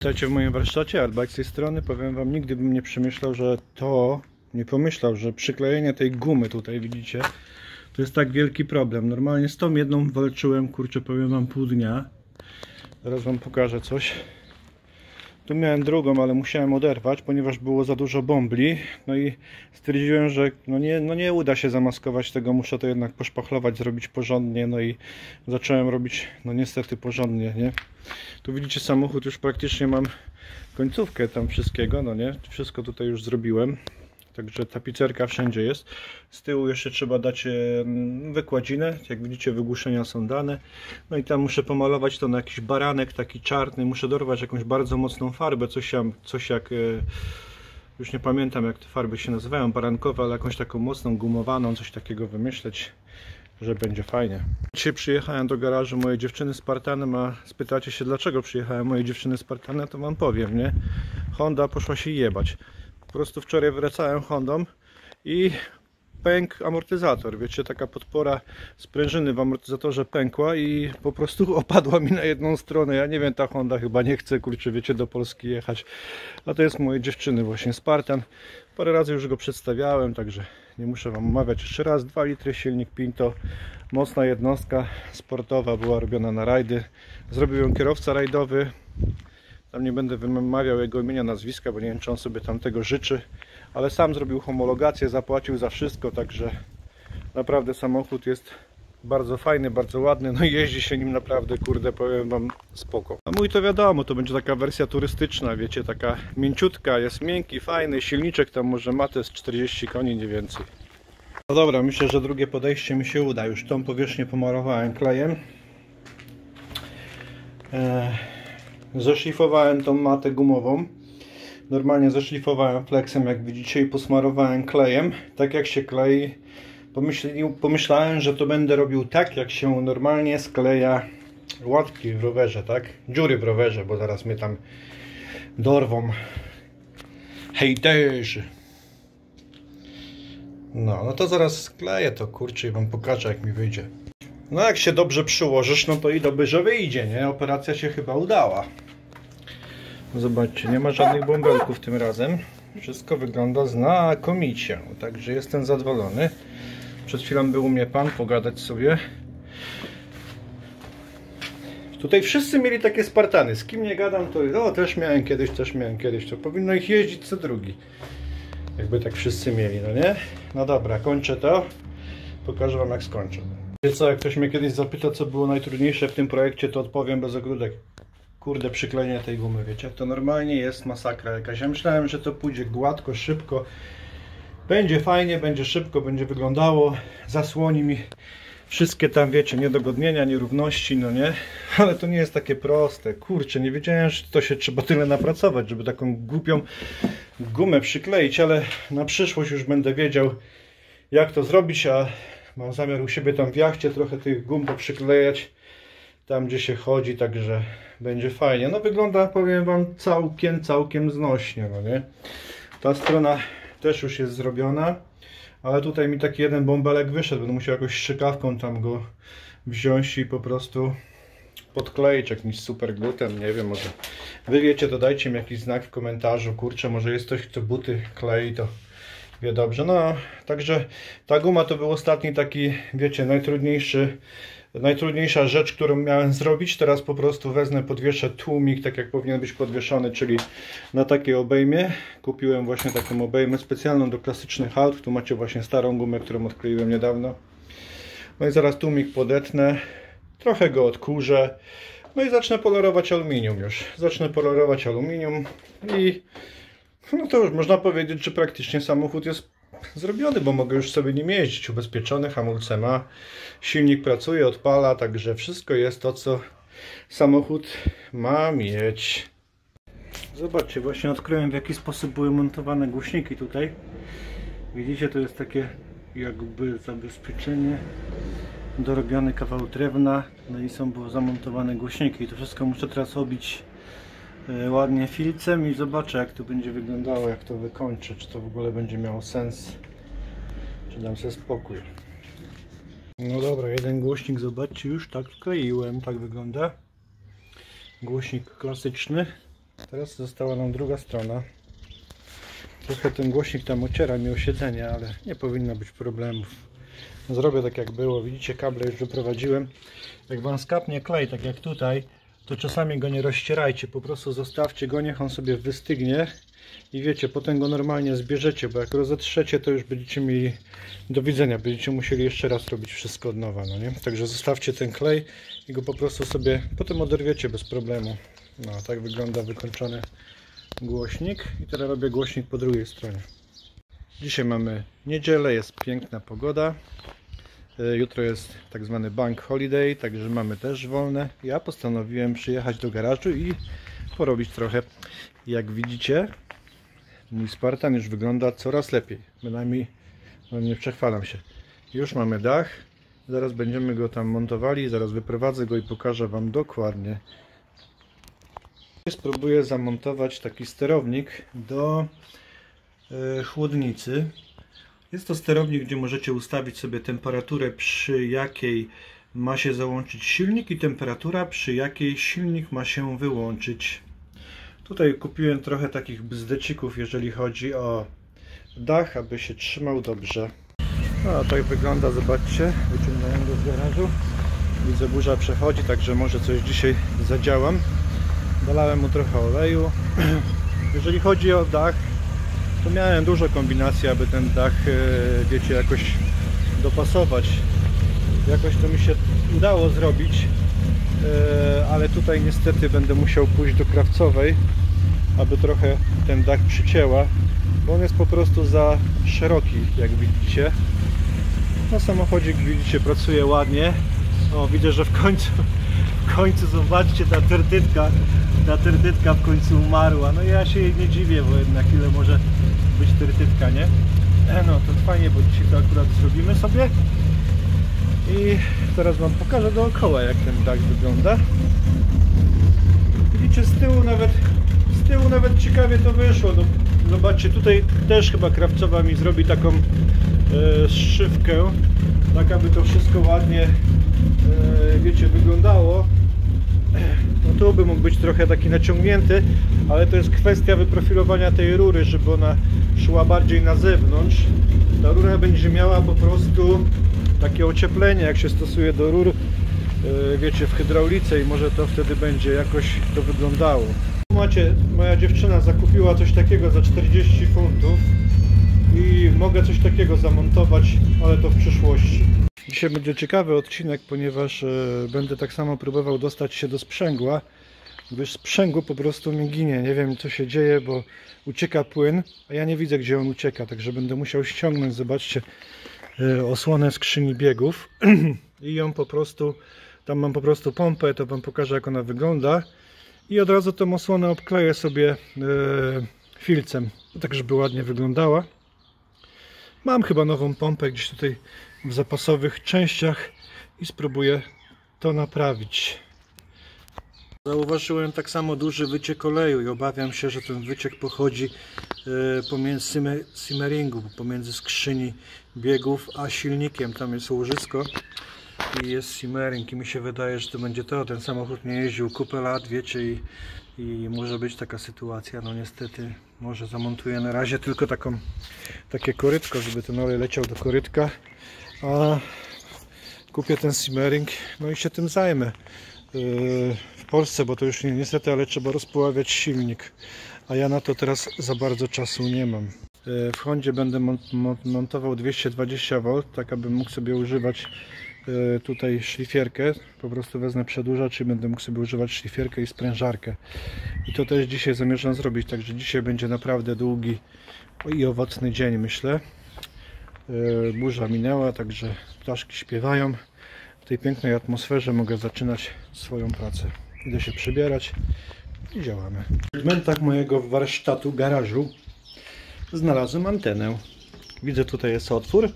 Witajcie w moim warsztacie, Artbike z tej strony. Powiem wam, nigdy bym nie przemyślał, nie pomyślał, że przyklejenie tej gumy tutaj, widzicie, to jest tak wielki problem. Normalnie z tą jedną walczyłem, kurczę, powiem wam, pół dnia. Zaraz wam pokażę coś. Tu miałem drugą, ale musiałem oderwać, ponieważ było za dużo bombli. No i stwierdziłem, że nie uda się zamaskować tego, muszę to jednak poszpachlować, zrobić porządnie. No i zacząłem robić, no niestety porządnie, nie? Tu widzicie, samochód już praktycznie mam końcówkę tam wszystkiego, no nie? Wszystko tutaj już zrobiłem. Także tapicerka wszędzie jest. Z tyłu jeszcze trzeba dać wykładzinę. Jak widzicie, wygłuszenia są dane. No i tam muszę pomalować to na jakiś baranek taki czarny. Muszę dorwać jakąś bardzo mocną farbę. Coś jak... Już nie pamiętam, jak te farby się nazywają, barankowe, ale jakąś taką mocną, gumowaną, coś takiego wymyśleć, że będzie fajnie. Dzisiaj przyjechałem do garażu mojej dziewczyny Spartanem, a spytacie się, dlaczego przyjechałem mojej dziewczyny Spartanem, to wam powiem, nie? Honda poszła się jebać. Po prostu wczoraj wracałem Hondą i pękł amortyzator. Wiecie, taka podpora sprężyny w amortyzatorze pękła i po prostu opadła mi na jedną stronę. Ja nie wiem, ta Honda chyba nie chce, kurczę, wiecie, do Polski jechać. A to jest mojej dziewczyny właśnie Spartan. Parę razy już go przedstawiałem, także nie muszę wam omawiać jeszcze raz. 2 litry silnik Pinto, mocna jednostka sportowa, była robiona na rajdy. Zrobił ją kierowca rajdowy. Tam nie będę wymawiał jego imienia, nazwiska, bo nie wiem, czy on sobie tam tego życzy, ale sam zrobił homologację, zapłacił za wszystko, także naprawdę samochód jest bardzo fajny, bardzo ładny, no i jeździ się nim naprawdę, kurde, powiem wam, spoko. A mój to wiadomo, to będzie taka wersja turystyczna, wiecie, taka mięciutka, jest miękki, fajny, silniczek tam może ma, to jest 40 koni, nie więcej. No dobra, myślę, że drugie podejście mi się uda, już tą powierzchnię pomalowałem klejem. Zeszlifowałem tą matę gumową. Normalnie zeszlifowałem flexem, jak widzicie, i posmarowałem klejem. Tak jak się klei. Pomyślałem, że to będę robił tak, jak się normalnie skleja łatki w rowerze, tak? Dziury w rowerze, bo zaraz mnie tam dorwą hejterzy. No to zaraz skleję to, kurczę, i wam pokażę, jak mi wyjdzie. No jak się dobrze przyłożysz, no to i dobrze wyjdzie, nie? Operacja się chyba udała. Zobaczcie, nie ma żadnych bąbelków tym razem. Wszystko wygląda znakomicie. Także jestem zadowolony. Przed chwilą był u mnie pan, pogadać sobie. Tutaj wszyscy mieli takie Spartany. Z kim nie gadam, to też miałem kiedyś. To powinno ich jeździć co drugi. Jakby tak wszyscy mieli, no nie? No dobra, kończę to. Pokażę wam, jak skończę. Wiecie co, jak ktoś mnie kiedyś zapyta, co było najtrudniejsze w tym projekcie, to odpowiem bez ogródek. Kurde, przyklejenie tej gumy, wiecie, to normalnie jest masakra jakaś. Ja myślałem, że to pójdzie gładko, szybko. Będzie fajnie, będzie szybko, będzie wyglądało. Zasłoni mi wszystkie tam, wiecie, niedogodnienia, nierówności, no nie? Ale to nie jest takie proste. Kurczę, nie wiedziałem, że to się trzeba tyle napracować, żeby taką głupią gumę przykleić, ale na przyszłość już będę wiedział, jak to zrobić, a mam zamiar u siebie tam w jachcie trochę tych gum poprzyklejać, tam gdzie się chodzi, także będzie fajnie. No wygląda, powiem wam, całkiem znośnie, no nie? Ta strona też już jest zrobiona, ale tutaj mi taki jeden bąbelek wyszedł, będę musiał jakąś strzykawką tam go wziąć i po prostu podkleić jakimś super glutem, nie wiem, może wy wiecie, to dajcie mi jakiś znak w komentarzu, kurczę, może jest ktoś, kto buty klei, to wie dobrze. No, także ta guma to był ostatni taki, wiecie, najtrudniejsza rzecz, którą miałem zrobić. Teraz po prostu wezmę, podwieszę tłumik, tak jak powinien być podwieszony, czyli na takiej obejmie. Kupiłem właśnie taką obejmę specjalną do klasycznych aut. Tu macie właśnie starą gumę, którą odkleiłem niedawno. No i zaraz tłumik podetnę, trochę go odkurzę, no i zacznę polerować aluminium już. Zacznę polerować aluminium i no to już można powiedzieć, że praktycznie samochód jest zrobiony, bo mogę już sobie nim jeździć. Ubezpieczony, hamulce ma, silnik pracuje, odpala, także wszystko jest to, co samochód ma mieć. Zobaczcie, właśnie odkryłem, w jaki sposób były montowane głośniki tutaj. Widzicie, to jest takie jakby zabezpieczenie, dorobiony kawał drewna, no i były zamontowane głośniki. I to wszystko muszę teraz obić ładnie filcem i zobaczę, jak to będzie wyglądało, jak to wykończę, czy to w ogóle będzie miało sens, czy dam sobie spokój. No dobra, jeden głośnik, zobaczcie, już tak wkleiłem, tak wygląda. Głośnik klasyczny. Teraz została nam druga strona. Trochę ten głośnik tam ociera mi o siedzenie, ale nie powinno być problemów. Zrobię tak jak było. Widzicie, kable już wyprowadziłem. Jak wam skapnie klej, tak jak tutaj, to czasami go nie rozcierajcie. Po prostu zostawcie go, niech on sobie wystygnie. I wiecie, potem go normalnie zbierzecie, bo jak rozetrzecie, to już będziecie mieli do widzenia. Będziecie musieli jeszcze raz robić wszystko od nowa, no nie? Także zostawcie ten klej i go po prostu sobie potem oderwiecie bez problemu. No, tak wygląda wykończony głośnik. I teraz robię głośnik po drugiej stronie. Dzisiaj mamy niedzielę, jest piękna pogoda. Jutro jest tak zwany bank holiday, także mamy też wolne. Ja postanowiłem przyjechać do garażu i porobić trochę. Jak widzicie, mój Spartan już wygląda coraz lepiej. Bynajmniej, no nie przechwalam się. Już mamy dach. Zaraz będziemy go tam montowali. Zaraz wyprowadzę go i pokażę wam dokładnie. Spróbuję zamontować taki sterownik do chłodnicy. Jest to sterownik, gdzie możecie ustawić sobie temperaturę, przy jakiej ma się załączyć silnik, i temperatura, przy jakiej silnik ma się wyłączyć. Tutaj kupiłem trochę takich bzdecików, jeżeli chodzi o dach, aby się trzymał dobrze. No, tak wygląda, zobaczcie. Wyciągnąłem go z garażu. Widzę, burza przechodzi, także może coś dzisiaj zadziałam. Dolałem mu trochę oleju. Jeżeli chodzi o dach, to miałem dużo kombinacji, aby ten dach, wiecie, jakoś dopasować. Jakoś to mi się udało zrobić, ale tutaj niestety będę musiał pójść do krawcowej, aby trochę ten dach przycięła, bo on jest po prostu za szeroki, jak widzicie. No, samochodzik, widzicie, pracuje ładnie. O, widzę, że w końcu zobaczcie, ta tertytka w końcu umarła. No ja się jej nie dziwię, bo jednak ile może być tertytka, nie? No to fajnie, bo dzisiaj to akurat zrobimy sobie. I teraz wam pokażę dookoła, jak ten dach wygląda. Widzicie, z tyłu nawet ciekawie to wyszło. No, zobaczcie, tutaj też chyba krawcowa mi zrobi taką zszywkę, tak aby to wszystko ładnie, wiecie, wyglądało. No tu by mógł być trochę taki naciągnięty, ale to jest kwestia wyprofilowania tej rury, żeby ona szła bardziej na zewnątrz. Ta rura będzie miała po prostu takie ocieplenie, jak się stosuje do rur, wiecie, w hydraulice, i może to wtedy będzie jakoś to wyglądało. Macie, moja dziewczyna zakupiła coś takiego za 40 funtów i mogę coś takiego zamontować, ale to w przyszłości. Dzisiaj będzie ciekawy odcinek, ponieważ będę tak samo próbował dostać się do sprzęgła, gdyż sprzęgło po prostu mi ginie. Nie wiem, co się dzieje, bo ucieka płyn, a ja nie widzę, gdzie on ucieka, także będę musiał ściągnąć, zobaczcie, osłonę skrzyni biegów i ją po prostu, tam mam po prostu pompę, to wam pokażę, jak ona wygląda, i od razu tą osłonę obkleję sobie filcem, tak żeby ładnie wyglądała. Mam chyba nową pompę gdzieś tutaj w zapasowych częściach i spróbuję to naprawić. Zauważyłem tak samo duży wyciek oleju i obawiam się, że ten wyciek pochodzi pomiędzy simmeringu, pomiędzy skrzyni biegów a silnikiem. Tam jest łożysko i jest simmering, i mi się wydaje, że to będzie to. Ten samochód nie jeździł kupę lat, wiecie, i może być taka sytuacja. No niestety, może zamontuję na razie tylko takie korytko, żeby ten olej leciał do korytka, a kupię ten simmering, no i się tym zajmę w Polsce, bo to już niestety, ale trzeba rozpuławiać silnik, a ja na to teraz za bardzo czasu nie mam. W Hondzie będę montował 220 V, tak abym mógł sobie używać tutaj szlifierkę. Po prostu wezmę przedłużacz i będę mógł sobie używać szlifierkę i sprężarkę. I to też dzisiaj zamierzam zrobić, także dzisiaj będzie naprawdę długi i owocny dzień, myślę. Burza minęła, także ptaszki śpiewają. W tej pięknej atmosferze mogę zaczynać swoją pracę. Idę się przebierać i działamy. W elementach mojego warsztatu, garażu, znalazłem antenę. Widzę, tutaj jest otwór,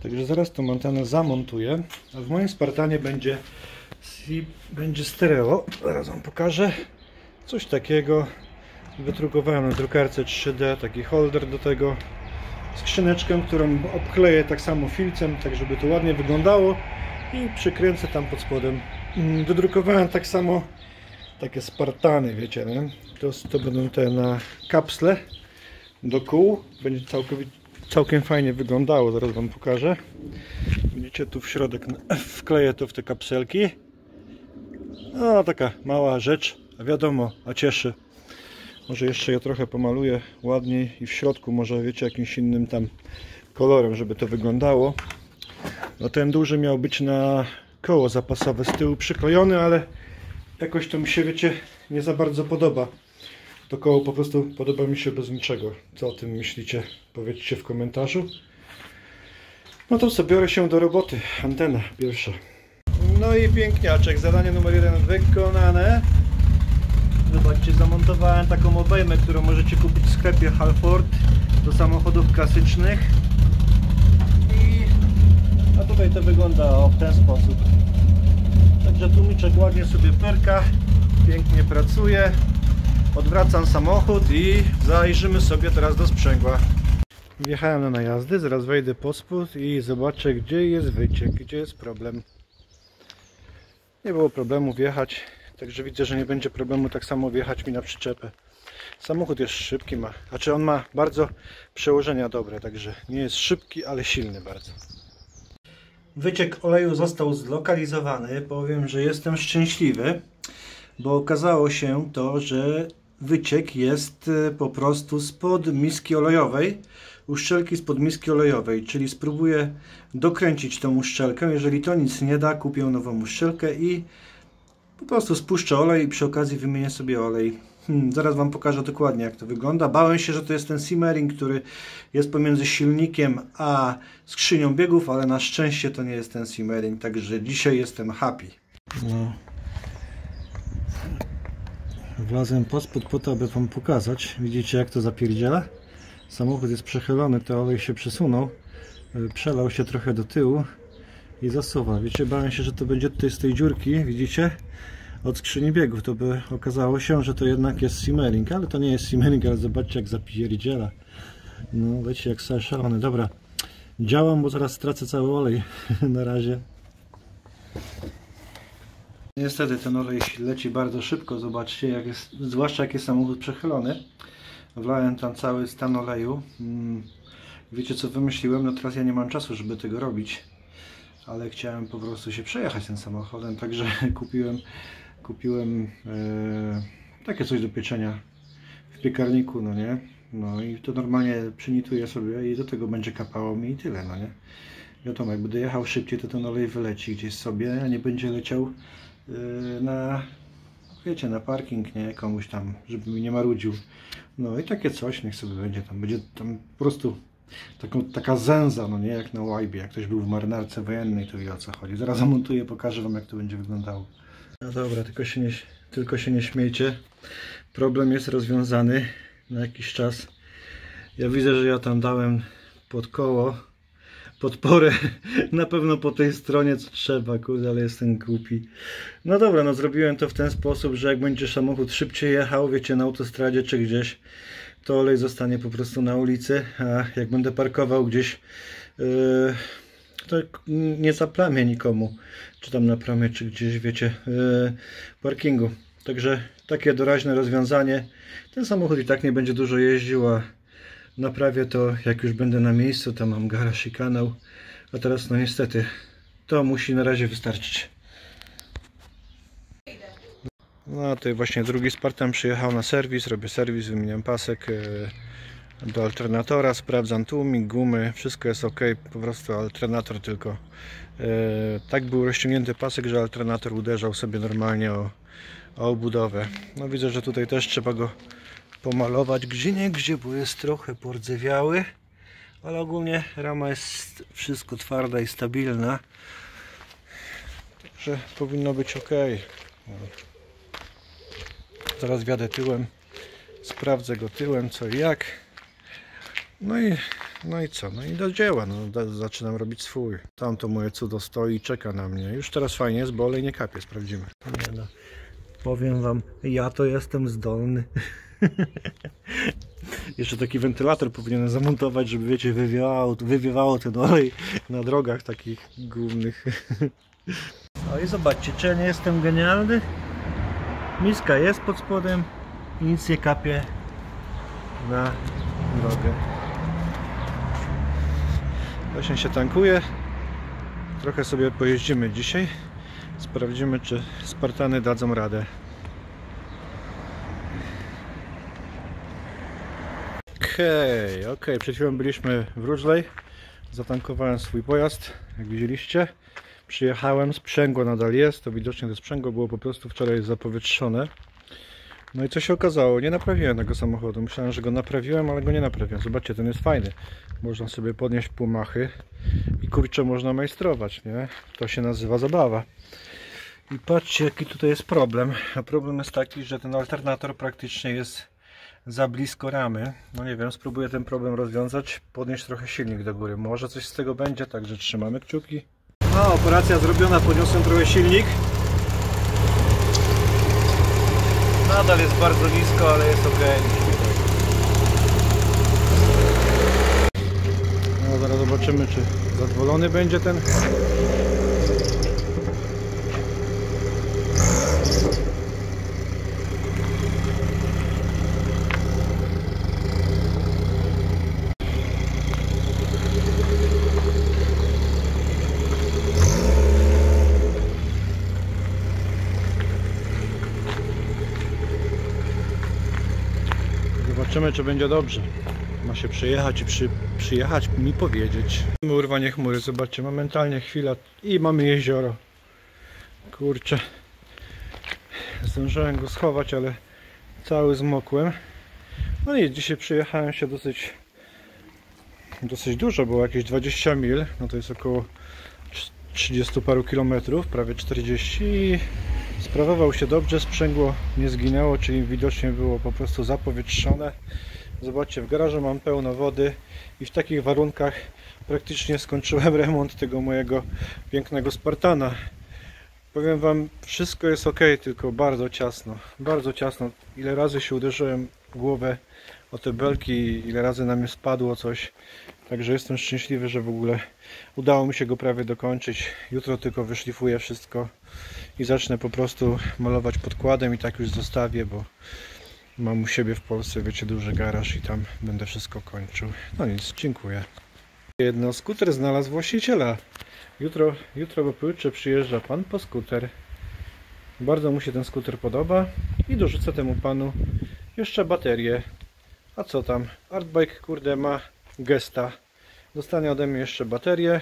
także zaraz tą antenę zamontuję. A w moim Spartanie będzie stereo. Zaraz wam pokażę. Coś takiego. Wydrukowałem na drukarce 3D taki holder do tego. Skrzyneczkę, którą obkleję tak samo filcem, tak żeby to ładnie wyglądało, i przykręcę tam pod spodem. Wydrukowałem tak samo takie Spartany, wiecie, nie? To będą te na kapsle do kół. Będzie całkiem fajnie wyglądało, zaraz wam pokażę. Widzicie, tu w środek wkleję to w te kapselki. No, taka mała rzecz, a wiadomo, a cieszy. Może jeszcze je trochę pomaluję ładniej i w środku może, wiecie, jakimś innym tam kolorem, żeby to wyglądało. No ten duży miał być na koło zapasowe z tyłu przyklejony, ale jakoś to mi się, wiecie, nie za bardzo podoba. To koło po prostu podoba mi się bez niczego. Co o tym myślicie? Powiedzcie w komentarzu. No to co, biorę się do roboty. Antena pierwsza. No i piękniaczek. Zadanie numer 1 wykonane. Zobaczcie, zamontowałem taką obejmę, którą możecie kupić w sklepie Halford do samochodów klasycznych. A tutaj to wygląda w ten sposób. Także tłumiczek ładnie sobie perka, pięknie pracuje. Odwracam samochód i zajrzymy sobie teraz do sprzęgła. Wjechałem na najazdy, zaraz wejdę pod spód i zobaczę, gdzie jest wyciek, gdzie jest problem. Nie było problemu wjechać, także widzę, że nie będzie problemu tak samo wjechać mi na przyczepę. Samochód jest szybki, znaczy on ma bardzo przełożenia dobre, także nie jest szybki, ale silny bardzo. Wyciek oleju został zlokalizowany. Powiem, że jestem szczęśliwy, bo okazało się to, że wyciek jest po prostu spod miski olejowej, uszczelki spod miski olejowej, czyli spróbuję dokręcić tą uszczelkę. Jeżeli to nic nie da, kupię nową uszczelkę i po prostu spuszczę olej i przy okazji wymienię sobie olej. Zaraz wam pokażę dokładnie, jak to wygląda. Bałem się, że to jest ten simmering, który jest pomiędzy silnikiem a skrzynią biegów, ale na szczęście to nie jest ten simmering, także dzisiaj jestem happy. No. Wlazłem pod spód po to, aby wam pokazać. Widzicie, jak to zapierdziela? Samochód jest przechylony, to olej się przesunął, przelał się trochę do tyłu i zasuwa. Wiecie, bałem się, że to będzie tutaj z tej dziurki, widzicie? Od skrzyni biegów, to by okazało się, że to jednak jest simmering, ale to nie jest simmering, ale zobaczcie, jak zapierdziela. No, leci jak szalony. Dobra, działam, bo zaraz stracę cały olej. Na razie. Niestety ten olej leci bardzo szybko, zobaczcie, jak jest, zwłaszcza jak jest samochód przechylony. Wlałem tam cały stan oleju. Wiecie, co wymyśliłem? No teraz ja nie mam czasu, żeby tego robić, ale chciałem po prostu się przejechać tym samochodem, także kupiłem takie coś do pieczenia w piekarniku, no nie? No i to normalnie przynituję sobie i do tego będzie kapało mi i tyle, no nie? Wiadomo, jak będę jechał szybciej, to ten olej wyleci gdzieś sobie, a nie będzie leciał na, wiecie, na parking, nie? Komuś tam, żeby mi nie marudził. No i takie coś, niech sobie będzie tam po prostu taka zęza, no nie? Jak na łajbie, jak ktoś był w marynarce wojennej, to wie, o co chodzi. Zaraz zamontuję, pokażę wam, jak to będzie wyglądało. No dobra, tylko się nie śmiejcie. Problem jest rozwiązany na jakiś czas. Ja widzę, że ja tam dałem pod koło podporę na pewno po tej stronie, co trzeba, kurde, ale jestem głupi. No dobra, no zrobiłem to w ten sposób, że jak będzie samochód szybciej jechał, wiecie, na autostradzie czy gdzieś, to olej zostanie po prostu na ulicy, a jak będę parkował gdzieś, to nie zaplamię nikomu, czy tam na promie, czy gdzieś, wiecie, parkingu. Także takie doraźne rozwiązanie. Ten samochód i tak nie będzie dużo jeździł, a naprawię to, jak już będę na miejscu. Tam mam garaż i kanał, a teraz no niestety to musi na razie wystarczyć. No tutaj właśnie drugi Spartan przyjechał na serwis, robię serwis, wymieniam pasek do alternatora, sprawdzam tłumik, gumy, wszystko jest ok, po prostu alternator tylko tak był rozciągnięty pasek, że alternator uderzał sobie normalnie o obudowę. No widzę, że tutaj też trzeba go pomalować gdzieniegdzie, bo jest trochę pordzewiały, ale ogólnie rama jest wszystko twarda i stabilna, także powinno być ok. Zaraz wjadę tyłem, sprawdzę go tyłem, co i jak. No i co? No i do dzieła. No, zaczynam robić swój. Tam to moje cudo stoi i czeka na mnie. Już teraz fajnie jest, bo olej nie kapie. Sprawdzimy. Nie no. Powiem wam, ja to jestem zdolny. Jeszcze taki wentylator powinienem zamontować, żeby, wiecie, wywiewało ten olej na drogach takich głównych. No i zobaczcie, czy ja nie jestem genialny? Miska jest pod spodem i nic nie kapie na drogę. Właśnie się tankuje. Trochę sobie pojeździmy dzisiaj. Sprawdzimy, czy Spartany dadzą radę. Okej. Przed chwilą byliśmy w Różlej. Zatankowałem swój pojazd, jak widzieliście. Przyjechałem, sprzęgło nadal jest. To widocznie to sprzęgło było po prostu wczoraj zapowietrzone. No i co się okazało? Nie naprawiłem tego samochodu. Myślałem, że go naprawiłem, ale go nie naprawiłem. Zobaczcie, ten jest fajny. Można sobie podnieść półmachy i kurczę, można majstrować, nie? To się nazywa zabawa. I patrzcie, jaki tutaj jest problem. A problem jest taki, że ten alternator praktycznie jest za blisko ramy. No nie wiem, spróbuję ten problem rozwiązać. Podnieść trochę silnik do góry. Może coś z tego będzie, także trzymamy kciuki. No, operacja zrobiona, podniosłem trochę silnik. Nadal jest bardzo nisko, ale jest ok. No, zaraz zobaczymy, czy zadowolony będzie ten. Zobaczymy, czy będzie dobrze. Ma się przyjechać i przyjechać mi powiedzieć. Urwanie chmury, zobaczcie, momentalnie chwila i mamy jezioro. Kurczę. Zdążyłem go schować, ale cały zmokłem. No i dzisiaj przyjechałem się dosyć dużo, było jakieś 20 mil. No to jest około 30 paru kilometrów, prawie 40. I sprawował się dobrze, sprzęgło nie zginęło, czyli widocznie było po prostu zapowietrzone. Zobaczcie, w garażu mam pełno wody i w takich warunkach praktycznie skończyłem remont tego mojego pięknego Spartana. Powiem wam, wszystko jest ok, tylko bardzo ciasno. Bardzo ciasno. Ile razy się uderzyłem w głowę o te belki, ile razy na mnie spadło coś. Także jestem szczęśliwy, że w ogóle udało mi się go prawie dokończyć. Jutro tylko wyszlifuję wszystko i zacznę po prostu malować podkładem i tak już zostawię, bo mam u siebie w Polsce, wiecie, duży garaż i tam będę wszystko kończył. No nic, dziękuję. Jedno, skuter znalazł właściciela. Jutro pojutrze przyjeżdża pan po skuter. Bardzo mu się ten skuter podoba i dorzucę temu panu jeszcze baterię. A co tam? Artbike, kurde, ma gesta. Dostanie ode mnie jeszcze baterię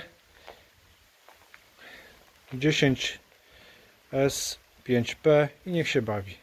10S5P i niech się bawi.